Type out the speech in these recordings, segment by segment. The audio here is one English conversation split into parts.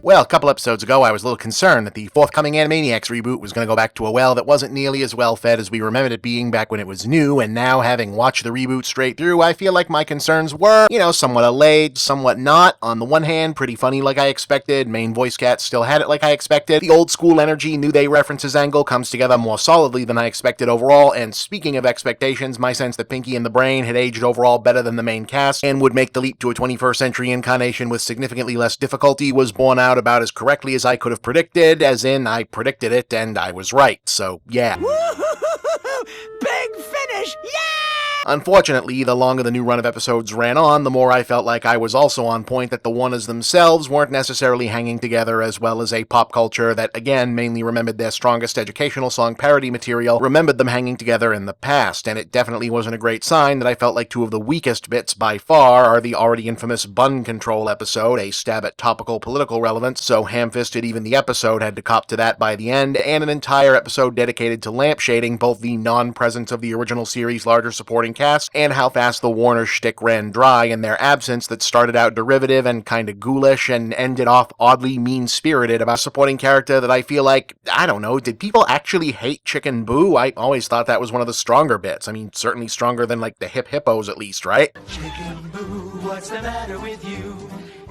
Well, a couple episodes ago, I was a little concerned that the forthcoming Animaniacs reboot was going to go back to a well that wasn't nearly as well fed as we remembered it being back when it was new, and now, having watched the reboot straight through, I feel like my concerns were, somewhat allayed, somewhat not. On the one hand, pretty funny like I expected, main voice cast still had it like I expected, the old school energy, New Day references angle comes together more solidly than I expected overall, and speaking of expectations, my sense that Pinky and the Brain had aged overall better than the main cast, and would make the leap to a 21st century incarnation with significantly less difficulty was borne out about as correctly as I could have predicted, as in I predicted it and I was right, so yeah. Big finish! Yeah! Unfortunately, the longer the new run of episodes ran on, the more I felt like I was also on point that the Warners themselves weren't necessarily hanging together as well as a pop culture that, again, mainly remembered their strongest educational song parody material, remembered them hanging together in the past, and it definitely wasn't a great sign that I felt like two of the weakest bits by far are the already infamous Bun Control episode, a stab at topical political relevance, so ham-fisted even the episode had to cop to that by the end, and an entire episode dedicated to lampshading both the non-presence of the original series' larger supporting cast and how fast the Warner shtick ran dry in their absence that started out derivative and kinda ghoulish and ended off oddly mean-spirited about a supporting character that I feel like, I don't know, did people actually hate Chicken Boo? I always thought that was one of the stronger bits. I mean, certainly stronger than like the Hip Hippos at least, right? Chicken Boo, what's the matter with you?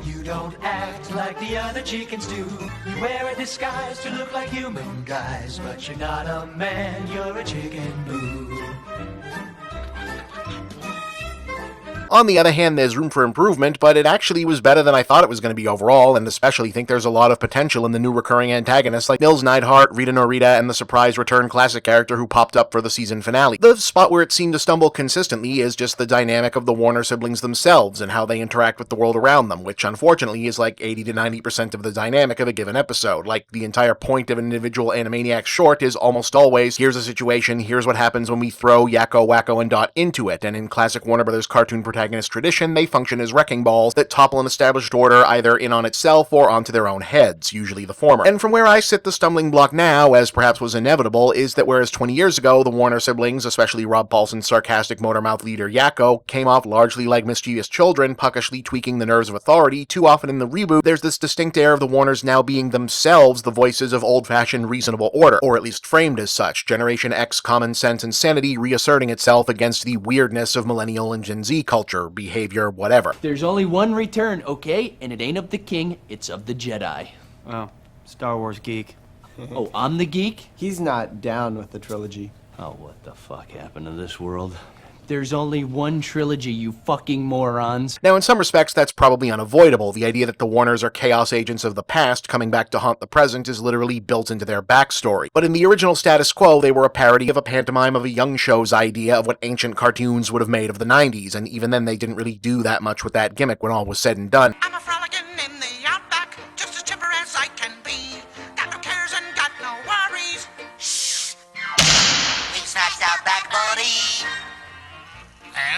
You don't act like the other chickens do. You wear a disguise to look like human guys, but you're not a man, you're a Chicken Boo. On the other hand, there's room for improvement, but it actually was better than I thought it was going to be overall, and especially think there's a lot of potential in the new recurring antagonists like Nils Neidhart, Rita Norita, and the surprise return classic character who popped up for the season finale. The spot where it seemed to stumble consistently is just the dynamic of the Warner siblings themselves and how they interact with the world around them, which unfortunately is like 80 to 90% of the dynamic of a given episode. Like, the entire point of an individual Animaniacs short is almost always, here's a situation, here's what happens when we throw Yakko, Wacko, and Dot into it, and in classic Warner Brothers cartoon protagonist tradition, they function as wrecking balls that topple an established order either in on itself or onto their own heads, usually the former. And from where I sit, the stumbling block now, as perhaps was inevitable, is that whereas 20 years ago, the Warner siblings, especially Rob Paulson's sarcastic motor-mouth leader Yakko, came off largely like mischievous children, puckishly tweaking the nerves of authority, too often in the reboot, there's this distinct air of the Warners now being themselves the voices of old-fashioned reasonable order, or at least framed as such, Generation X common sense and sanity reasserting itself against the weirdness of millennial and Gen Z culture, behavior, whatever. There's only one return, okay? And it ain't of the king, it's of the Jedi. Wow, Star Wars geek. Oh, I'm the geek? He's not down with the trilogy. Oh, what the fuck happened to this world? There's only one trilogy, you fucking morons. Now, in some respects, that's probably unavoidable. The idea that the Warners are chaos agents of the past coming back to haunt the present is literally built into their backstory. But in the original status quo, they were a parody of a pantomime of a young show's idea of what ancient cartoons would have made of the 90s, and even then they didn't really do that much with that gimmick when all was said and done. I'm a frolicking in the outback, just as chipper as I can be. Got no cares and got no worries. Shh! He snatched out back, buddy.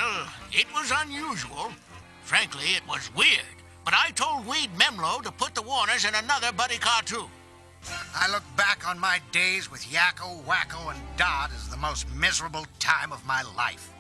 Well, it was unusual. Frankly, it was weird. But I told Weed Memlo to put the Warners in another buddy cartoon. I look back on my days with Yakko, Wacko, and Dot as the most miserable time of my life.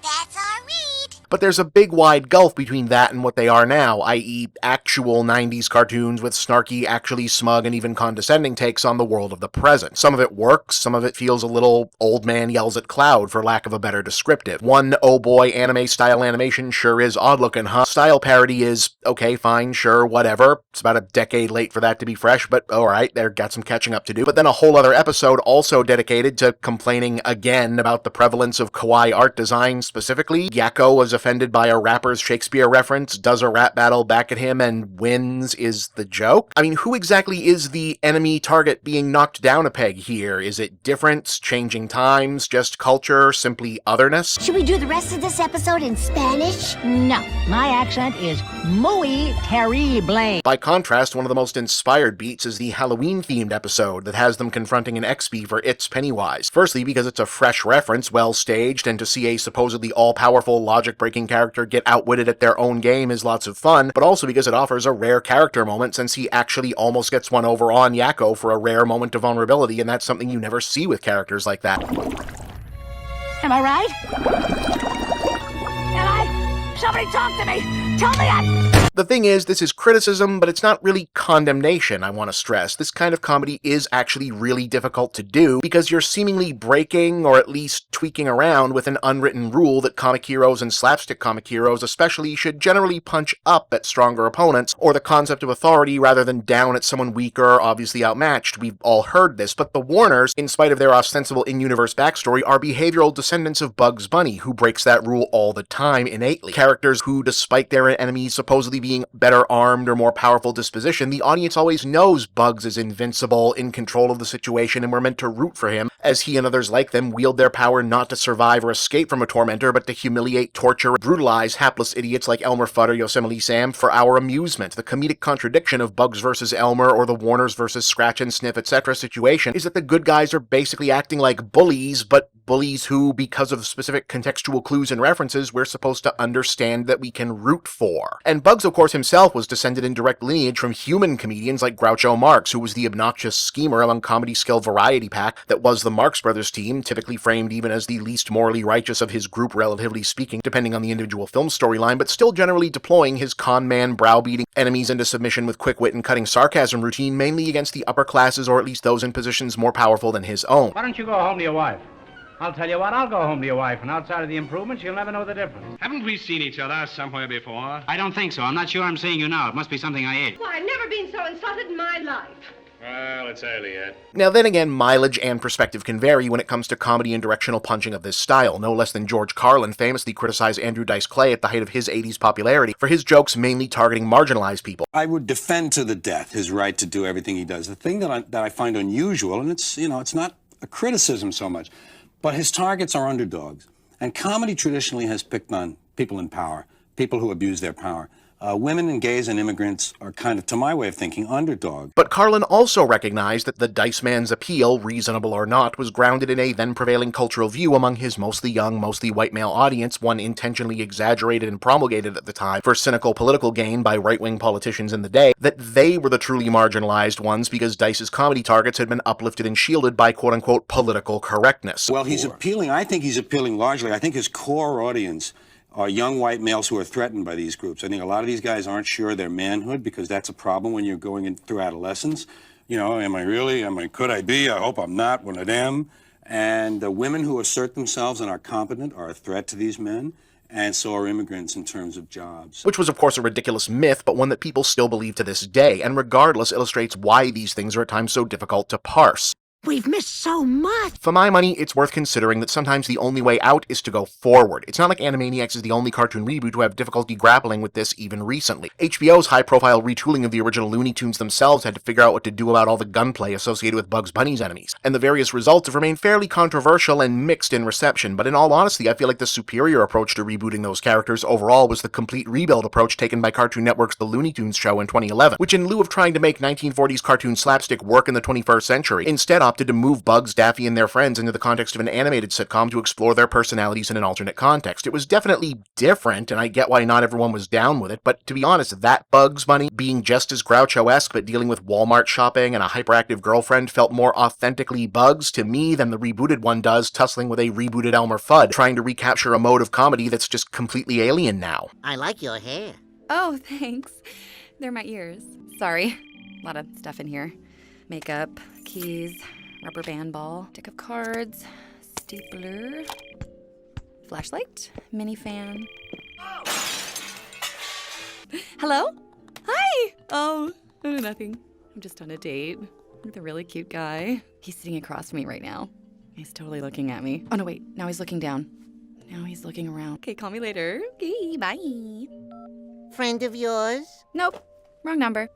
That's our read. But there's a big wide gulf between that and what they are now, i.e. actual 90s cartoons with snarky, actually smug, and even condescending takes on the world of the present. Some of it works, some of it feels a little old man yells at cloud, for lack of a better descriptive. One oh boy anime-style animation sure is odd-looking, huh? Style parody is, okay, fine, sure, whatever. It's about a decade late for that to be fresh, but alright, they've got some catching up to do. But then a whole other episode also dedicated to complaining again about the prevalence of kawaii art design. Specifically, Yakko was offended by a rapper's Shakespeare reference, does a rap battle back at him, and wins is the joke? I mean, who exactly is the enemy target being knocked down a peg here? Is it difference, changing times, just culture, simply otherness? Should we do the rest of this episode in Spanish? No, my accent is muy terrible. By contrast, one of the most inspired beats is the Halloween-themed episode that has them confronting an ex-bee for It's Pennywise. Firstly, because it's a fresh reference, well staged, and to see a supposedly all-powerful, logic-breaking character get outwitted at their own game is lots of fun, but also because it offers a rare character moment since he actually almost gets one over on Yakko for a rare moment of vulnerability, and that's something you never see with characters like that. Am I right? Am I? Somebody talk to me! Tell me The thing is, this is criticism, but it's not really condemnation, I want to stress. This kind of comedy is actually really difficult to do because you're seemingly breaking, or at least tweaking around with an unwritten rule that comic heroes and slapstick comic heroes especially should generally punch up at stronger opponents, or the concept of authority rather than down at someone weaker or obviously outmatched. We've all heard this, but the Warners, in spite of their ostensible in-universe backstory, are behavioral descendants of Bugs Bunny, who breaks that rule all the time innately. Characters who, despite their enemies supposedly being better armed or more powerful disposition, the audience always knows Bugs is invincible, in control of the situation, and we're meant to root for him, as he and others like them wield their power not to survive or escape from a tormentor, but to humiliate, torture, and brutalize hapless idiots like Elmer Fudd or Yosemite Sam for our amusement. The comedic contradiction of Bugs versus Elmer, or the Warners versus Scratch and Sniff, etc. situation is that the good guys are basically acting like bullies, but bullies who, because of specific contextual clues and references, we're supposed to understand that we can root for. And Bugs, of course, himself was descended in direct lineage from human comedians like Groucho Marx, who was the obnoxious schemer among comedy skill variety pack that was the Marx Brothers team, typically framed even as the least morally righteous of his group, relatively speaking, depending on the individual film storyline, but still generally deploying his con man, browbeating enemies into submission with quick wit and cutting sarcasm routine, mainly against the upper classes, or at least those in positions more powerful than his own. Why don't you go home to your wife? I'll tell you what, I'll go home to your wife, and outside of the improvements, you'll never know the difference. Haven't we seen each other somewhere before? I don't think so. I'm not sure I'm seeing you now. It must be something I ate. Why, I've never been so insulted in my life. Well, it's early yet. Now then again, mileage and perspective can vary when it comes to comedy and directional punching of this style. No less than George Carlin famously criticized Andrew Dice Clay at the height of his 80s popularity for his jokes mainly targeting marginalized people. I would defend to the death his right to do everything he does. The thing that I find unusual, and it's not a criticism so much, but his targets are underdogs. And comedy traditionally has picked on people in power, people who abuse their power. Women and gays and immigrants are kind of, to my way of thinking, underdogs. But Carlin also recognized that the Dice Man's appeal, reasonable or not, was grounded in a then-prevailing cultural view among his mostly young, mostly white male audience, one intentionally exaggerated and promulgated at the time for cynical political gain by right-wing politicians in the day, that they were the truly marginalized ones because Dice's comedy targets had been uplifted and shielded by quote-unquote political correctness. Well, I think he's appealing largely. I think his core audience are young white males who are threatened by these groups. I think a lot of these guys aren't sure of their manhood, because that's a problem when you're going through adolescence. You know, could I be? I hope I'm not one of them. And the women who assert themselves and are competent are a threat to these men, and so are immigrants in terms of jobs. Which was, of course, a ridiculous myth, but one that people still believe to this day, and regardless illustrates why these things are at times so difficult to parse. We've missed so much. For my money, it's worth considering that sometimes the only way out is to go forward. It's not like Animaniacs is the only cartoon reboot to have difficulty grappling with this even recently. HBO's high-profile retooling of the original Looney Tunes themselves had to figure out what to do about all the gunplay associated with Bugs Bunny's enemies, and the various results have remained fairly controversial and mixed in reception, but in all honesty, I feel like the superior approach to rebooting those characters overall was the complete rebuild approach taken by Cartoon Network's The Looney Tunes show in 2011, which in lieu of trying to make 1940s cartoon slapstick work in the 21st century, instead opted to move Bugs, Daffy, and their friends into the context of an animated sitcom to explore their personalities in an alternate context. It was definitely different, and I get why not everyone was down with it, but to be honest, that Bugs Bunny, being just as Groucho-esque but dealing with Walmart shopping and a hyperactive girlfriend, felt more authentically Bugs to me than the rebooted one does, tussling with a rebooted Elmer Fudd, trying to recapture a mode of comedy that's just completely alien now. I like your hair. Oh, thanks. They're my ears. Sorry. A lot of stuff in here. Makeup, keys, rubber band ball, deck of cards, stapler, flashlight, mini fan. Hello? Hi! Oh, no, nothing. I'm just on a date with a really cute guy. He's sitting across from me right now. He's totally looking at me. Oh, no, wait. Now he's looking down. Now he's looking around. Okay, call me later. Okay, bye. Friend of yours? Nope. Wrong number.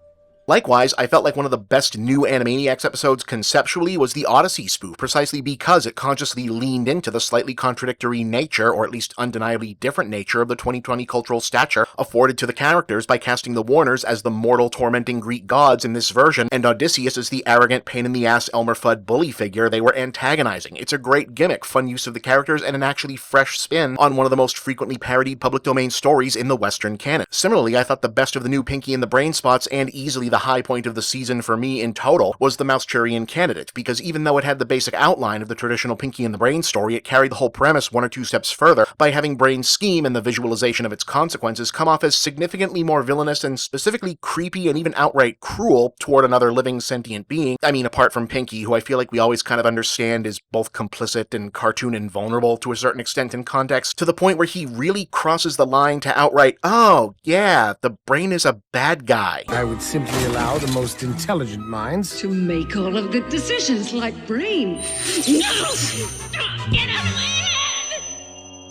Likewise, I felt like one of the best new Animaniacs episodes conceptually was the Odyssey spoof, precisely because it consciously leaned into the slightly contradictory nature, or at least undeniably different nature, of the 2020 cultural stature afforded to the characters by casting the Warners as the mortal, tormenting Greek gods in this version, and Odysseus as the arrogant, pain-in-the-ass Elmer Fudd bully figure they were antagonizing. It's a great gimmick, fun use of the characters, and an actually fresh spin on one of the most frequently parodied public domain stories in the Western canon. Similarly, I thought the best of the new Pinky and the Brain spots, and easily the high point of the season for me in total was the Mousechurian Candidate, because even though it had the basic outline of the traditional Pinky and the Brain story, it carried the whole premise one or two steps further by having Brain's scheme and the visualization of its consequences come off as significantly more villainous and specifically creepy and even outright cruel toward another living sentient being. I mean, apart from Pinky, who I feel like we always kind of understand is both complicit and cartoon invulnerable to a certain extent in context, to the point where he really crosses the line to outright, oh, yeah, the Brain is a bad guy. I would simply allow the most intelligent minds To make all of the decisions like Brain. No! Stop! Get out of my head!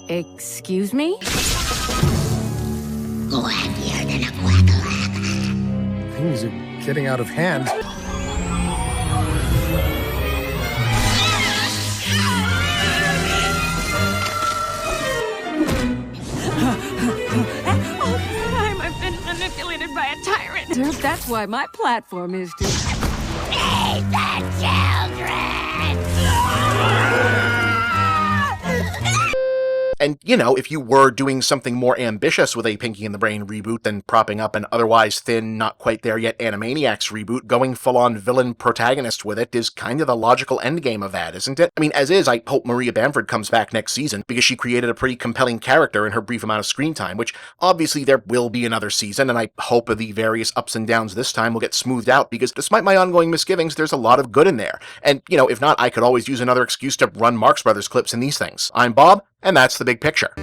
Excuse me? Quackier than a quack. Things are getting out of hand. All the time I've been manipulated by a tyrant. That's why my platform is to Eat the children! And, you know, if you were doing something more ambitious with a Pinky and the Brain reboot than propping up an otherwise thin, not quite there yet Animaniacs reboot, going full-on villain protagonist with it is kind of the logical endgame of that, isn't it? I mean, as is, I hope Maria Bamford comes back next season, because she created a pretty compelling character in her brief amount of screen time, which obviously there will be another season, and I hope the various ups and downs this time will get smoothed out, because despite my ongoing misgivings, there's a lot of good in there. And, you know, if not, I could always use another excuse to run Marx Brothers clips in these things. I'm Bob, and that's the big picture.